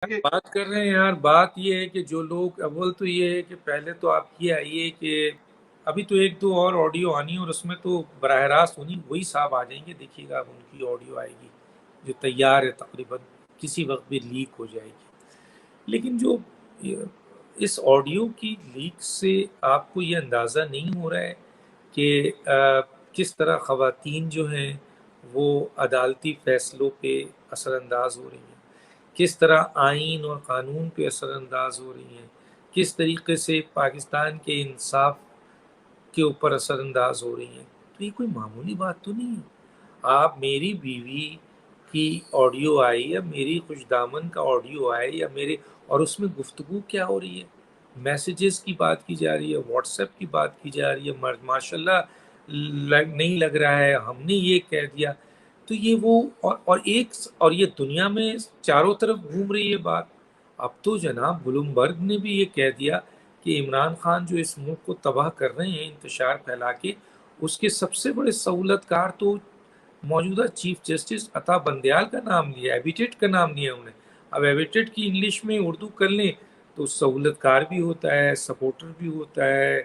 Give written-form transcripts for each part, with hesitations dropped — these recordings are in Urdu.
بات کر رہے ہیں یار، بات یہ ہے کہ جو لوگ اول تو یہ ہے کہ پہلے تو آپ یہ آئیے کہ ابھی تو ایک دو اور آڈیو آنی ہے اور اس میں تو براہ راست وہی صاحب آ جائیں گے، دیکھیے گا اب ان کی آڈیو آئے گی جو تیار ہے، تقریباً کسی وقت بھی لیک ہو جائے گی۔ لیکن جو اس آڈیو کی لیک سے آپ کو یہ اندازہ نہیں ہو رہا ہے کہ کس طرح خواتین جو ہیں وہ عدالتی فیصلوں پہ اثر انداز ہو رہی ہیں، کس طرح آئین اور قانون پہ اثر انداز ہو رہی ہیں، کس طریقے سے پاکستان کے انصاف کے اوپر اثر انداز ہو رہی ہیں۔ تو یہ کوئی معمولی بات تو نہیں ہے۔ آپ میری بیوی کی آڈیو آئی یا میری خوش دامن کا آڈیو آئے یا میرے، اور اس میں گفتگو کیا ہو رہی ہے، میسیجز کی بات کی جا رہی ہے، واٹس ایپ کی بات کی جا رہی ہے، ماشاء اللہ نہیں لگ رہا ہے ہم نے یہ کہہ دیا، تو یہ وہ اور یہ دنیا میں چاروں طرف گھوم رہی ہے بات۔ اب تو جناب بلومبرگ نے بھی یہ کہہ دیا کہ عمران خان جو اس ملک کو تباہ کر رہے ہیں انتشار پھیلا کے، اس کے سب سے بڑے سہولت کار تو موجودہ چیف جسٹس عطا بندیال کا نام لیا، ایبیٹیٹ کا نام لیا انہیں۔ اب ایبیٹیٹ کی انگلش میں اردو کر لیں تو سہولت کار بھی ہوتا ہے، سپورٹر بھی ہوتا ہے،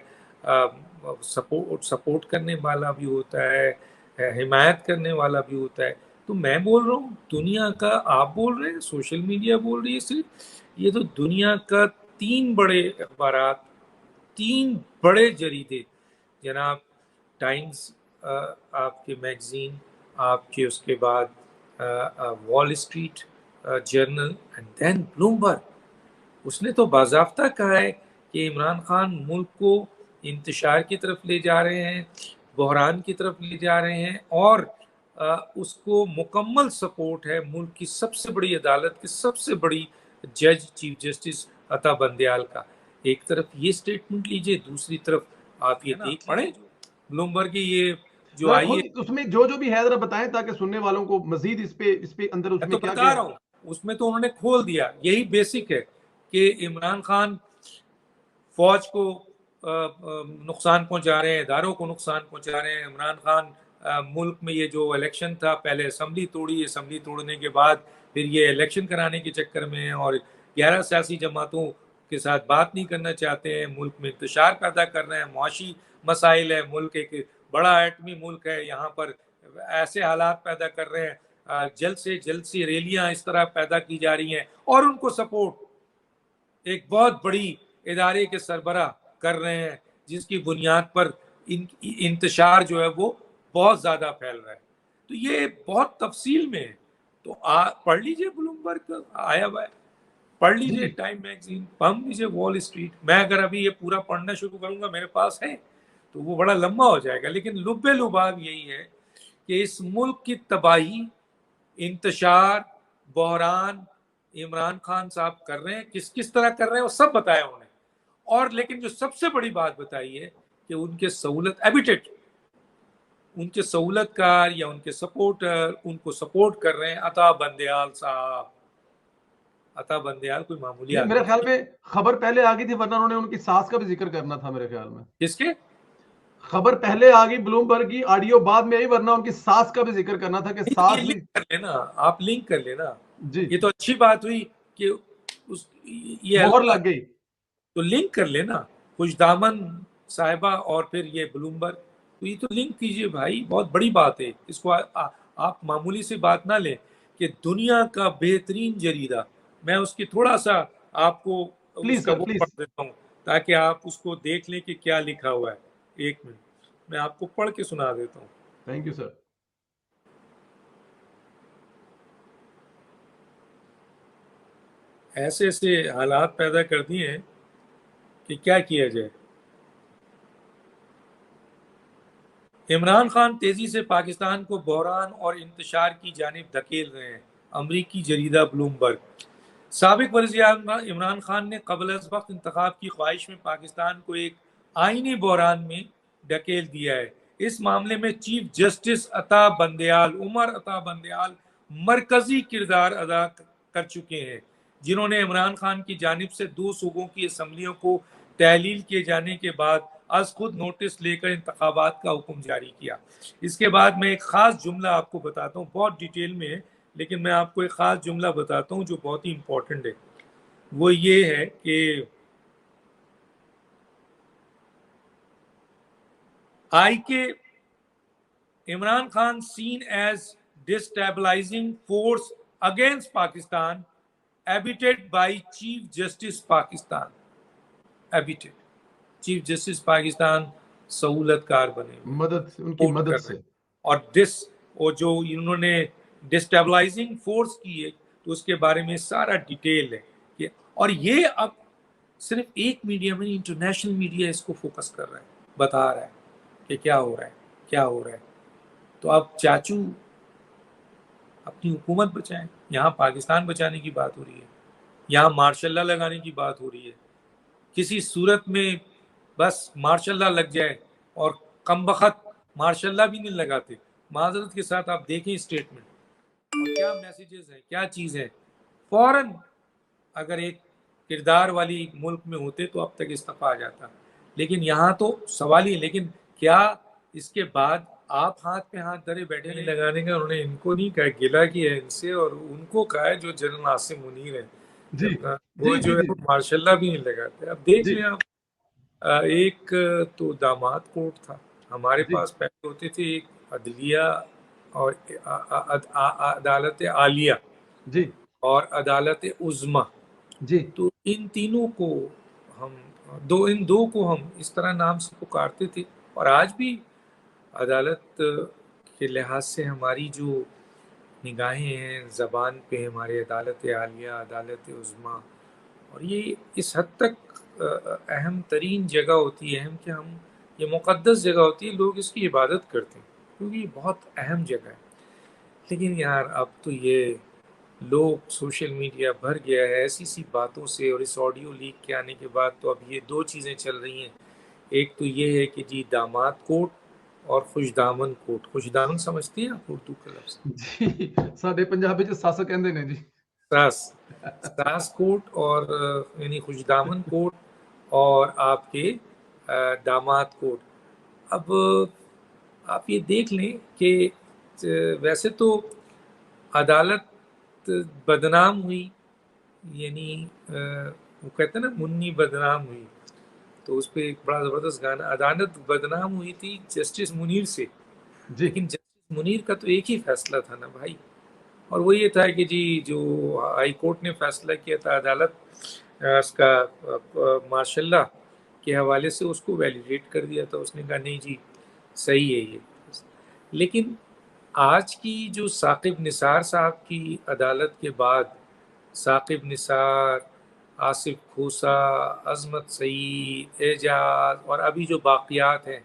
سپورٹ کرنے والا بھی ہوتا ہے، حمایت کرنے والا بھی ہوتا ہے۔ تو میں بول رہا ہوں دنیا کا، آپ بول رہے ہیں سوشل میڈیا بول رہی ہے صرف، یہ تو دنیا کا 3 بڑے اخبارات، 3 بڑے جریدے جناب، ٹائمز، آپ کے میگزین، آپ کے اس کے بعد Wall Street Journal and then Bloomberg, اس نے تو باضابطہ کہا ہے کہ عمران خان ملک کو انتشار کی طرف لے جا رہے ہیں، بحران کی طرف لے جا رہے ہیں، اور اس کو مکمل سپورٹ ہے ملک کی سب سے بڑی عدالت کی سب سے بڑی جج چیف جسٹس عطا بندیال کا۔ ایک طرف یہ سٹیٹمنٹ لیجئے، دوسری طرف آپ یہ دیکھ پڑھیں بلومبرگ کی یہ جو ذرا آئی ہے۔ خود اس میں جو بھی ہے ذرا بتائیں تاکہ سننے والوں کو مزید اس پہ اندر اس میں میں تو کیا بتا کیا رہا ہے۔ ہوں، اس میں تو انہوں نے کھول دیا، یہی بیسک ہے کہ عمران خان فوج کو نقصان پہنچا رہے ہیں، اداروں کو نقصان پہنچا رہے ہیں۔ عمران خان ملک میں یہ جو الیکشن تھا، پہلے اسمبلی توڑی، اسمبلی توڑنے کے بعد پھر یہ الیکشن کرانے کے چکر میں ہیں اور 11 سیاسی جماعتوں کے ساتھ بات نہیں کرنا چاہتے ہیں، ملک میں انتشار پیدا کر رہے ہیں، معاشی مسائل ہے، ملک ایک بڑا ایٹمی ملک ہے، یہاں پر ایسے حالات پیدا کر رہے ہیں، جلد سے جلد سی ریلیاں اس طرح پیدا کی جا رہی ہیں، اور ان کو سپورٹ ایک بہت بڑی ادارے کے سربراہ کر رہے ہیں جس کی بنیاد پر انتشار جو ہے وہ بہت زیادہ پھیل رہا ہے۔ تو یہ بہت تفصیل میں ہے، تو پڑھ لیجئے بلومبرگ کا آیا ہوا ہے، پڑھ لیجئے ٹائم میگزین، پڑھ لیجئے وال اسٹریٹ۔ میں اگر ابھی یہ پورا پڑھنا شروع کروں گا، میرے پاس ہے تو وہ بڑا لمبا ہو جائے گا، لیکن لب لباب یہی ہے کہ اس ملک کی تباہی، انتشار، بحران عمران خان صاحب کر رہے ہیں، کس طرح کر رہے ہیں وہ سب بتایا انہوں نے۔ اور لیکن جو سب سے بڑی بات بتائی ہے کہ ان کے سہولت ایبیٹیٹ، ان کے سہولت کار یا ان کے سپورٹر ان کو سپورٹ کر رہے ہیں عطا بندیال صاحب۔ عطا بندیال کوئی معمولی نہیں، میرے آدمی خیال نہیں میں خبر پہلے آ گئی تھی، ورنہ انہوں نے ان کی ساس کا بھی ذکر کرنا تھا میرے خیال میں۔ کس کے؟ خبر پہلے آ گئی بلومبرگ کی، آڈیو بعد میں آئی، ورنہ ان کی ساس کا بھی ذکر کرنا تھا کہ نہیں تو یہ ساس بھی۔ لنک کر لینا، آپ لنک کر لینا، جی، یہ تو اچھی بات ہوئی کہ یہ مہر الگ لگ گئی۔ تو لنک کر لینا، خوش دامن صاحبہ اور پھر یہ بلومبرگ، تو یہ تو لنک کیجئے بھائی، بہت بڑی بات ہے، اس کو آپ معمولی سی بات نہ لیں کہ دنیا کا بہترین جریدہ، میں اس کی تھوڑا سا آپ کو اس پلیز کا سر، وہ پلیز۔ پڑھ دیتا ہوں تاکہ آپ اس کو دیکھ لیں کہ کیا لکھا ہوا ہے۔ ایک منٹ میں آپ کو پڑھ کے سنا دیتا ہوں۔ Thank you sir. ایسے ایسے حالات پیدا کر دیے ہیں کہ کیا کیا جائے۔ عمران خان تیزی سے پاکستان کو بحران اور انتشار کی جانب دھکیل رہے ہیں، امریکی جریدہ بلومبرگ۔ سابق وزیر اعظم عمران خان نے قبل از وقت انتخاب کی خواہش میں پاکستان کو ایک آئینی بحران میں دھکیل دیا ہے۔ اس معاملے میں چیف جسٹس عطا بندیال، عمر عطا بندیال مرکزی کردار ادا کر چکے ہیں، جنہوں نے عمران خان کی جانب سے 2 صوبوں کی اسمبلیوں کو تحلیل کیے جانے کے بعد از خود نوٹس لے کر انتخابات کا حکم جاری کیا۔ اس کے بعد میں ایک خاص جملہ آپ کو بتاتا ہوں، بہت ڈیٹیل میں ہے لیکن میں آپ کو ایک خاص جملہ بتاتا ہوں جو بہت ہی امپورٹنٹ ہے۔ وہ یہ ہے کہ آئی کے Imran Khan seen as destabilizing force against Pakistan, abetted by Chief Justice Pakistan. Abetted. Chief justice Pakistan سہولت کار بنے مدد ان کی مدد سے، اور وہ جو انہوں نے ڈسٹیبلائزنگ فورس کی ہے تو اس کے بارے میں سارا ڈیٹیل ہے اور یہ اب صرف ایک میڈیا میں انٹرنیشنل میڈیا اس کو فوکس کر رہا ہے، بتا رہا ہے کہ کیا ہو رہا ہے کیا ہو رہا ہے. تو اب چاچو اپنی حکومت بچائیں. یہاں پاکستان بچانے کی بات ہو رہی ہے، یہاں مارشاء اللہ لگانے کی بات ہو رہی ہے. کسی صورت میں بس مارشاء اللہ لگ جائے اور کم بخت مارشاء اللہ بھی نہیں لگاتے. معذرت کے ساتھ آپ دیکھیں اسٹیٹمنٹ اور کیا میسیجز ہیں، کیا چیز ہے. فوراً اگر ایک کردار والی ملک میں ہوتے تو اب تک استعفیٰ آ جاتا، لیکن یہاں تو سوال ہی ہے. لیکن کیا اس کے بعد آپ ہاتھ پہ ہاتھ دھرے بیٹھے نہیں لگانے کا؟ انہوں نے ان کو نہیں کہا، گلا کیا ہے ان سے اور ان کو کہا ہے جو جنرل عاصم منیر ہے جی وہ جو ہے مارشاء اللہ بھی نہیں لگاتے. اب دیکھ لیں آپ، ایک تو داماد کورٹ تھا ہمارے پاس پہلے ہوتے تھے، ایک عدلیہ اور عدالت عالیہ جی اور عدالت عظمیٰ. جی تو ان تینوں کو ہم ان دو کو ہم اس طرح نام سے پکارتے تھے. اور آج بھی عدالت کے لحاظ سے ہماری جو نگاہیں ہیں زبان پہ ہمارے عدالت عالیہ عدالت عظمیٰ، اور یہ اس حد تک اہم ترین جگہ ہوتی ہے کہ ہم یہ مقدس جگہ ہوتی ہے، لوگ اس کی عبادت کرتے ہیں کیونکہ یہ بہت اہم جگہ ہے. لیکن یار اب تو یہ لوگ سوشل میڈیا بھر گیا ہے ایسی سی باتوں سے، اور اس آڈیو لیک کے آنے کے بعد تو اب یہ دو چیزیں چل رہی ہیں. ایک تو یہ ہے کہ جی داماد کوٹ اور خوش دامن کوٹ. خوش دامن سمجھتے ہیں آپ اردو کا لفظ؟ جی ساڈے پنجابی چ ساس کہندے نے جی، ساس کوٹ اور یعنی خوش دامن کوٹ اور آپ کے داماد کوٹ. اب آپ یہ دیکھ لیں کہ ویسے تو عدالت بدنام ہوئی، یعنی وہ کہتے ہیں نا منی بدنام ہوئی، تو اس پہ ایک بڑا زبردست گانا. عدالت بدنام ہوئی تھی جسٹس منیر سے، لیکن جسٹس منیر کا تو ایک ہی فیصلہ تھا نا بھائی، اور وہ یہ تھا کہ جی جو ہائی کورٹ نے فیصلہ کیا تھا عدالت اس کا مارشاء اللہ کے حوالے سے اس کو ویلیڈیٹ کر دیا تھا. اس نے کہا نہیں جی صحیح ہے یہ. لیکن آج کی جو ثاقب نثار صاحب کی عدالت کے بعد ثاقب نثار، آصف کھوسا، عظمت سعید، اعجاز اور ابھی جو باقیات ہیں،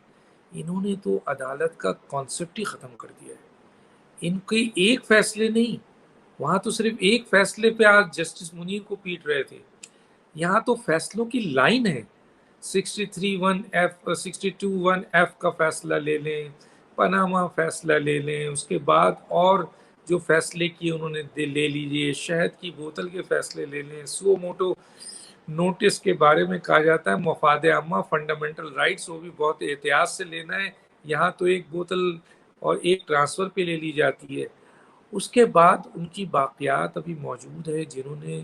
انہوں نے تو عدالت کا کانسیپٹ ہی ختم کر دیا ہے. ان کے ایک فیصلے نہیں، وہاں تو صرف ایک فیصلے پہ آج جسٹس منیر کو پیٹ رہے تھے، یہاں تو فیصلوں کی لائن ہے. 63(1)F 62(1)F کا فیصلہ لے لیں، پاناما فیصلہ لے لیں، اس کے بعد اور جو فیصلے کیے انہوں نے لے لیجیے، شہد کی بوتل کے فیصلے لے لیں. سو موٹو نوٹس کے بارے میں کہا جاتا ہے مفاد عامہ فنڈامنٹل رائٹس، وہ بھی بہت احتیاط سے لینا ہے. یہاں تو ایک بوتل اور ایک ٹرانسفر پہ لے لی جاتی ہے. اس کے بعد ان کی باقیات ابھی موجود ہے جنہوں نے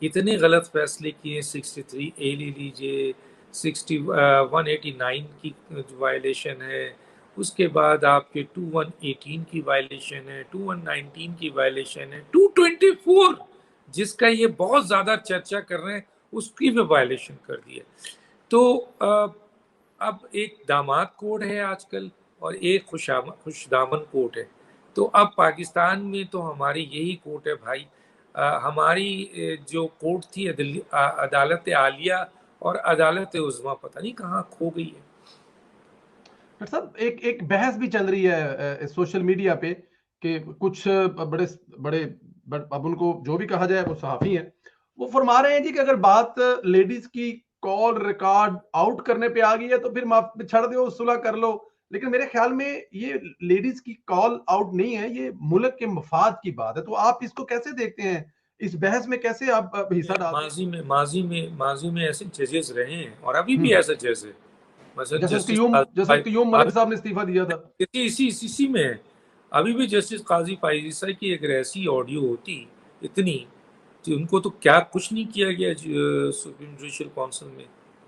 اتنے غلط فیصلے کیے. 63A لے لیجیے، 189 کی وائلیشن ہے، اس کے بعد آپ کے 2118 کی وائلیشن ہے، 2119 کی وائلیشن ہے، 224 جس کا یہ بہت زیادہ چرچا کر رہے ہیں اس کی بھی وائلیشن کر دی ہے. تو اب ایک داماد کوڈ ہے آج کل اور ایک خوش دامن کوٹ ہے. تو اب پاکستان میں تو ہماری یہی کوٹ ہے بھائی. ہماری جو کوٹ تھی عدالت عالیہ اور عدالت عظمیٰ پتہ نہیں کہاں کھو گئی ہے. ڈاکٹر صاحب ایک بحث بھی چل رہی ہے سوشل میڈیا پہ کہ کچھ بڑے اب ان کو جو بھی کہا جائے وہ صحافی ہیں، وہ فرما رہے ہیں جی کہ اگر بات لیڈیز کی کال ریکارڈ آؤٹ کرنے پہ آ گئی ہے تو پھر چھڑ دو، صلح کر لو. لیکن میرے خیال میں یہ لیڈیز کی کال آؤٹ نہیں ہے، یہ ملک کے مفاد کی بات ہے. تو آپ اس کو کیسے دیکھتے ہیں، اس بحث میں کیسے آپ حصہ ڈالتے ہیں؟ ماضی میں ایسے ججز رہے ہیں اور ابھی بھی ایسا جج ہے. جسٹس قیوم ملک صاحب نے استعفیٰ دیا تھا، اسی میں ہے. ابھی بھی جسٹس قاضی فائز عیسیٰ کی اگر ایسی آڈیو ہوتی اتنی ان کو تو کیا کچھ نہیں کیا گیا سپریم جوڈیشل کونسل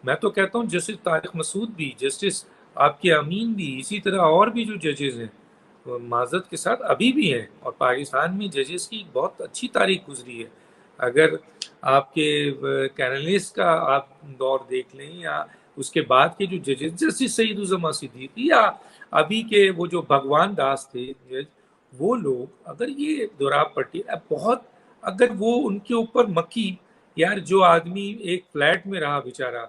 میں تو کہتا ہوں جسٹس طارق مسعود بھی، جسٹس آپ کے امین بھی، اسی طرح اور بھی جو ججز ہیں معذرت کے ساتھ ابھی بھی ہیں، اور پاکستان میں ججز کی بہت اچھی تاریخ گزری ہے. اگر آپ کے کینالسٹ کا آپ دور دیکھ لیں یا اس کے بعد کے جو ججز جسٹس سعید الزماں صدیقی یا ابھی کے وہ جو بھگوان داس تھے جج، وہ لوگ اگر یہ دوراب پٹی بہت، اگر وہ ان کے اوپر مکی، یار جو آدمی ایک فلیٹ میں رہا بیچارہ،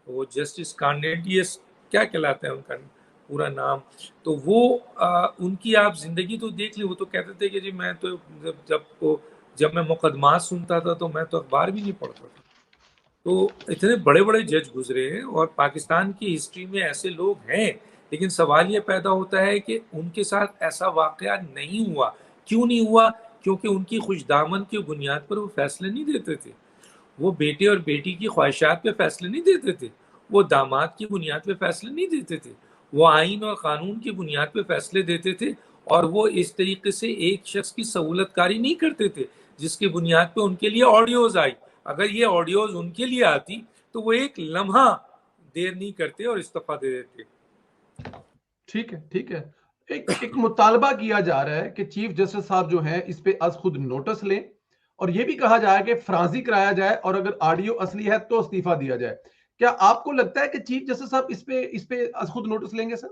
وہ جسٹس کارنیلیس کیا کہلاتا ہے ان کا پورا نام، تو وہ ان کی آپ زندگی تو دیکھ لیں. وہ تو کہتے تھے کہ جی میں تو جب میں مقدمات سنتا تھا تو میں تو اخبار بھی نہیں پڑھتا تھا. تو اتنے بڑے بڑے جج گزرے ہیں اور پاکستان کی ہسٹری میں ایسے لوگ ہیں، لیکن سوال یہ پیدا ہوتا ہے کہ ان کے ساتھ ایسا واقعہ نہیں ہوا. کیوں نہیں ہوا؟ کیونکہ ان کی خوش دامن کی بنیاد پر وہ فیصلے نہیں دیتے تھے. وہ بیٹے اور بیٹی کی خواہشات پہ فیصلے نہیں دیتے تھے، وہ داماد کی بنیاد پہ فیصلے نہیں دیتے تھے، وہ آئین اور قانون کی بنیاد پہ فیصلے دیتے تھے، اور وہ اس طریقے سے ایک شخص کی سہولت کاری نہیں کرتے تھے جس کی بنیاد پہ ان کے لیے آڈیوز آئی. اگر یہ آڈیوز ان کے لیے آتی تو وہ ایک لمحہ دیر نہیں کرتے اور استعفیٰ دے دیتے. ٹھیک ہے، ٹھیک ہے. ایک مطالبہ کیا جا رہا ہے کہ چیف جسٹس صاحب جو ہیں اس پہ از خود نوٹس لیں، اور یہ بھی کہا جائے کہ فرانزی کرایا جائے، اور اگر آڈیو اصلی ہے تو استعفیٰ دیا جائے. کیا آپ کو لگتا ہے کہ چیف جسٹس صاحب اس پہ از خود نوٹس لیں گے سر؟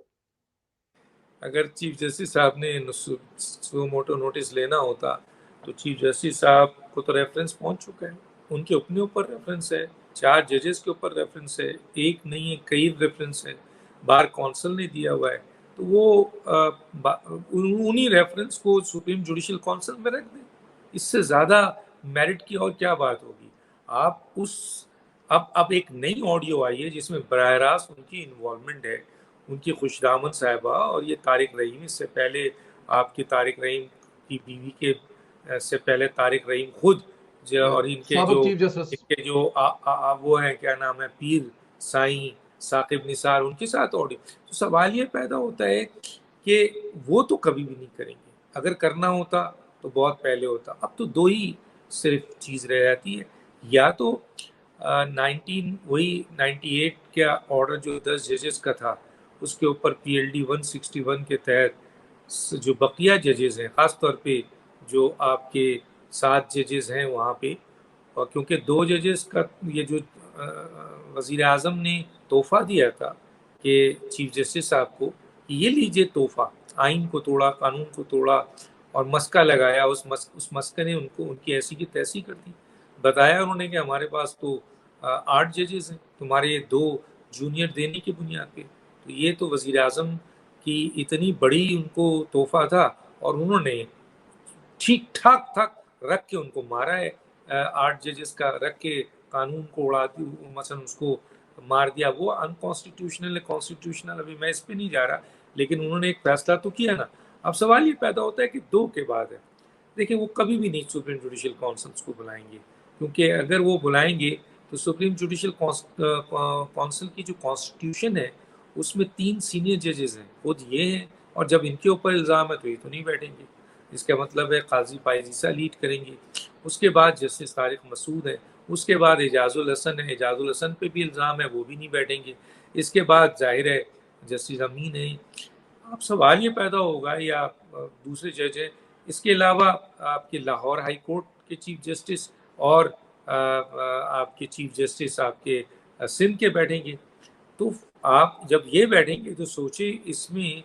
اگر چیف جسٹس صاحب نے سو موٹو نوٹس لینا ہوتا تو چیف جسٹس صاحب کو تو ریفرنس پہنچ چکا ہے، ان کے اپنے اوپر ریفرنس ہے، 4 ججز کے اوپر ریفرنس ہے، ایک نہیں ہے کئی ریفرنس ہے، بار کونسل نے دیا ہوا ہے. تو وہ انہی ریفرنس کو سپریم جوڈیشل کونسل میں رکھ دیں. اس سے زیادہ میرٹ کی اور کیا بات ہوگی؟ آپ اب ایک نئی آڈیو آئی ہے جس میں براہ راست ان کی انوالومنٹ ہے، ان کی خوش دامن صاحبہ اور یہ طارق رحیم. اس سے پہلے آپ کے طارق رحیم کی بیوی کے سے پہلے طارق رحیم خود اور ان سابق چیف جسٹس کے جو وہ ہیں کیا نام ہے پیر سائیں ثاقب نثار، ان کے ساتھ آڈیو. تو سوال یہ پیدا ہوتا ہے کہ وہ تو کبھی بھی نہیں کریں گے. اگر کرنا ہوتا تو بہت پہلے ہوتا. اب تو 2 ہی صرف چیز رہ جاتی ہے، یا تو 98 کا آرڈر جو 10 ججز کا تھا اس کے اوپر پی ایل ڈی 161 کے تحت جو بقیہ ججز ہیں، خاص طور پہ جو آپ کے 7 ججز ہیں وہاں پہ، اور کیونکہ 2 ججز کا یہ جو وزیر اعظم نے تحفہ دیا تھا کہ چیف جسٹس صاحب کو یہ لیجئے تحفہ، آئین کو توڑا، قانون کو توڑا اور مسکہ لگایا، اس مسکہ نے ان کی ایسی کی تیسی کر دی. بتایا انہوں نے کہ ہمارے پاس تو 8 ججز ہیں، تمہارے 2 جونیئر دینے کی بنیاد پہ. تو یہ تو وزیر اعظم کی اتنی بڑی ان کو تحفہ تھا، اور انہوں نے ٹھیک ٹھاک رکھ کے ان کو مارا ہے. 8 ججز کا رکھ کے قانون کو اڑا دی، مثلا اس کو مار دیا. وہ انکانسٹیٹیوشنل ہے، کانسٹیٹیوشنل ابھی میں اس پہ نہیں جا رہا، لیکن انہوں نے ایک فیصلہ تو کیا نا. اب سوال یہ پیدا ہوتا ہے کہ 2 کے بعد ہے. دیکھیں وہ کبھی بھی نہیں سپریم جوڈیشل کونسلس کو بلائیں گے، کیونکہ اگر وہ بلائیں گے تو سپریم جوڈیشل کونسل کی جو کانسٹیٹیوشن ہے اس میں 3 سینئر ججز ہیں، خود یہ ہیں، اور جب ان کے اوپر الزام ہے تو یہ تو نہیں بیٹھیں گے. اس کا مطلب ہے قاضی پائزیسا لیڈ کریں گے، اس کے بعد جسٹس طارق مسعود ہے، اس کے بعد اعجاز الحسن ہے، اعجاز الحسن پہ بھی الزام ہے، وہ بھی نہیں بیٹھیں گے. اس کے بعد ظاہر ہے جسٹس امین ہے. اب سوال یہ پیدا ہوگا، یا دوسرے جج ہیں، اس کے علاوہ آپ کے لاہور ہائی کورٹ کے چیف جسٹس اور آپ کے چیف جسٹس آپ کے سندھ کے بیٹھیں گے. تو آپ جب یہ بیٹھیں گے تو سوچیں اس میں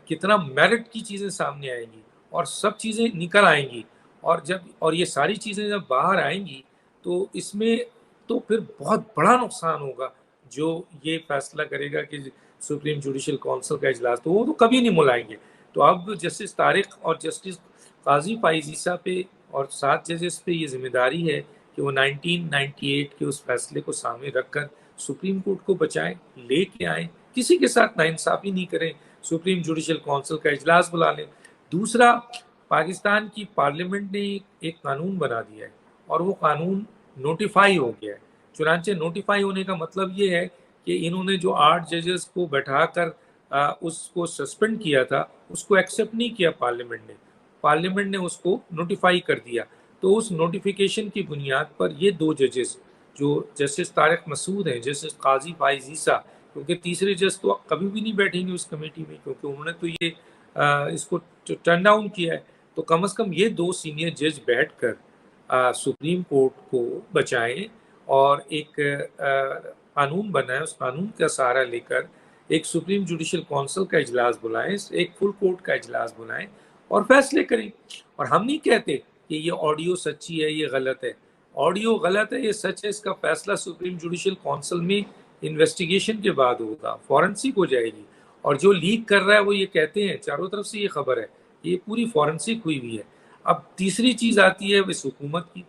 کتنا میرٹ کی چیزیں سامنے آئیں گی اور سب چیزیں نکل آئیں گی. اور یہ ساری چیزیں جب باہر آئیں گی تو اس میں تو پھر بہت بڑا نقصان ہوگا. جو یہ فیصلہ کرے گا کہ سپریم جوڈیشل کونسل کا اجلاس، تو وہ تو کبھی نہیں ملائیں گے. تو اب جسٹس طارق اور جسٹس قاضی فائز عیسیٰ پہ اور 7 ججز پہ یہ ذمہ داری ہے کہ وہ 1998 کے اس فیصلے کو سامنے رکھ کر سپریم کورٹ کو بچائیں، لے کے آئیں، کسی کے ساتھ ناانصافی نہیں کریں، سپریم جوڈیشل کونسل کا اجلاس بلا لیں. دوسرا، پاکستان کی پارلیمنٹ نے ایک قانون بنا دیا ہے اور وہ قانون نوٹیفائی ہو گیا ہے. چنانچہ نوٹیفائی ہونے کا مطلب یہ ہے کہ انہوں نے جو 8 ججز کو بٹھا کر اس کو سسپینڈ کیا تھا اس کو ایکسیپٹ نہیں کیا پارلیمنٹ نے اس کو نوٹیفائی کر دیا. تو اس نوٹیفیکیشن کی بنیاد پر یہ 2 ججز جو جسٹس طارق مسعود ہیں، جسٹس قاضی فائز عیسیٰ، کیونکہ تیسرے جج تو کبھی بھی نہیں بیٹھیں گے اس کمیٹی میں، کیونکہ انہوں نے تو یہ اس کو ٹرن ڈاؤن کیا ہے، تو کم از کم یہ 2 سینئر جج بیٹھ کر سپریم کورٹ کو بچائیں اور ایک قانون بنائیں، اس قانون کا سہارا لے کر ایک سپریم جوڈیشل کونسل کا اجلاس بلائیں، ایک فل کورٹ کا اجلاس بلائیں اور فیصلے کریں۔ اور ہم نہیں کہتے کہ یہ آڈیو سچی ہے، یہ غلط ہے، آڈیو غلط ہے، یہ سچ ہے، اس کا فیصلہ سپریم جوڈیشل کونسل میں انویسٹیگیشن کے بعد ہوگا، فورنسک ہو جائے گی۔ اور جو لیک کر رہا ہے وہ یہ کہتے ہیں، چاروں طرف سے یہ خبر ہے، یہ پوری فورنسک ہوئی ہوئی ہے۔ اب تیسری چیز آتی ہے اس حکومت کی،